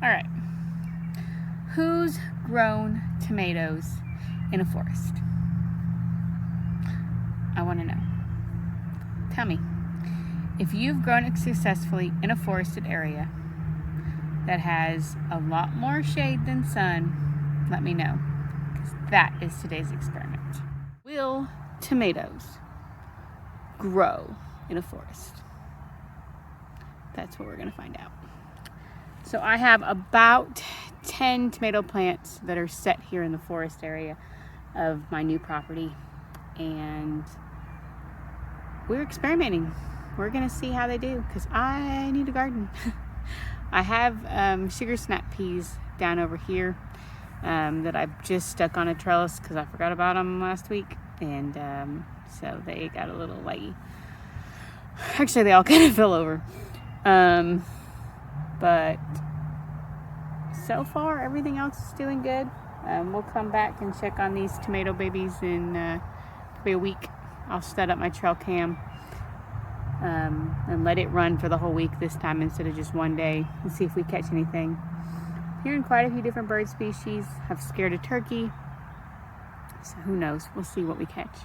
All right. Who's grown tomatoes in a forest? I want to know. Tell me. If you've grown it successfully in a forested area that has a lot more shade than sun, let me know, because that is today's experiment. Will tomatoes grow in a forest? That's what we're going to find out. So I have about 10 tomato plants that are set here in the forest area of my new property, and we're experimenting. We're gonna see how they do, because I need a garden. I have sugar snap peas down over here that I've just stuck on a trellis because I forgot about them last week, and so they got a little leggy. Actually, they all kind of fell over. But so far, everything else is doing good. We'll come back and check on these tomato babies in probably a week. I'll set up my trail cam and let it run for the whole week this time instead of just one day, and see if we catch anything. Hearing quite a few different bird species. I've scared a turkey, so who knows? We'll see what we catch.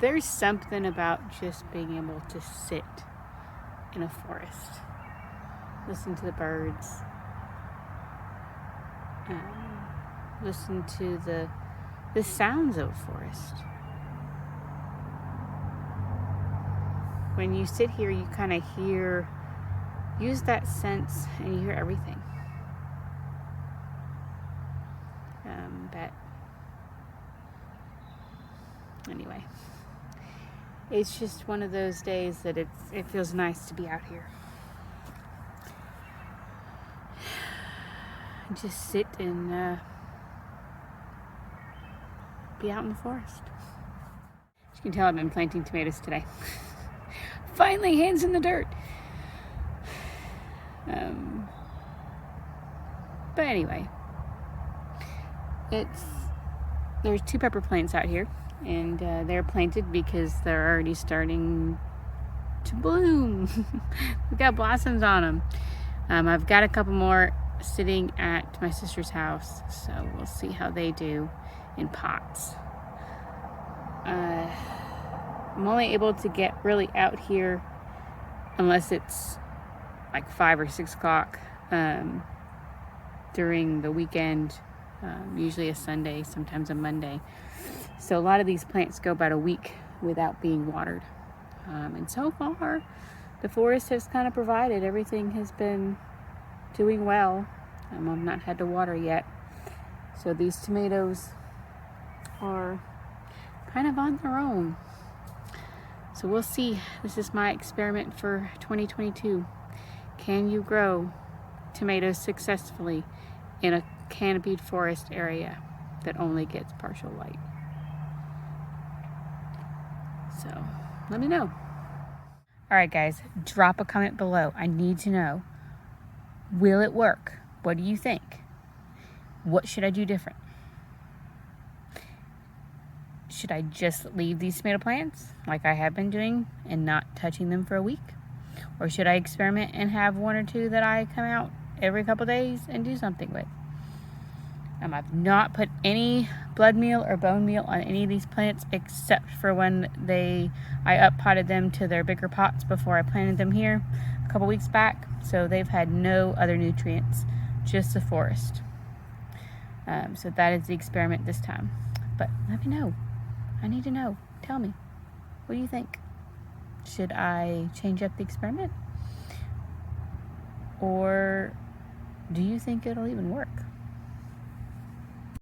There's something about just being able to sit in a forest, listen to the birds, listen to the sounds of a forest. When you sit here, you kind of use that sense, and you hear everything. Anyway, it's just one of those days that it feels nice to be out here. Just sit and be out in the forest. As you can tell, I've been planting tomatoes today. Finally, hands in the dirt. But anyway, there's 2 pepper plants out here, and they're planted because they're already starting to bloom. We've got blossoms on them. I've got a couple more sitting at my sister's house, so we'll see how they do in pots. I'm only able to get really out here unless it's like 5 or 6 o'clock during the weekend, usually a Sunday, sometimes a Monday. So a lot of these plants go about a week without being watered. And so far, the forest has kind of provided. Everything has been doing well. I've not had to water yet. So these tomatoes are kind of on their own. So we'll see. This is my experiment for 2022. Can you grow tomatoes successfully in a canopied forest area that only gets partial light? So let me know. All right, guys, drop a comment below. I need to know, will it work? What do you think? What should I do different? Should I just leave these tomato plants like I have been doing and not touching them for a week? Or should I experiment and have 1 or 2 that I come out every couple days and do something with? I've not put any blood meal or bone meal on any of these plants except for when I up-potted them to their bigger pots before I planted them here a couple weeks back. So they've had no other nutrients, just the forest. So that is the experiment this time. But let me know. I need to know. Tell me. What do you think? Should I change up the experiment? Or do you think it'll even work?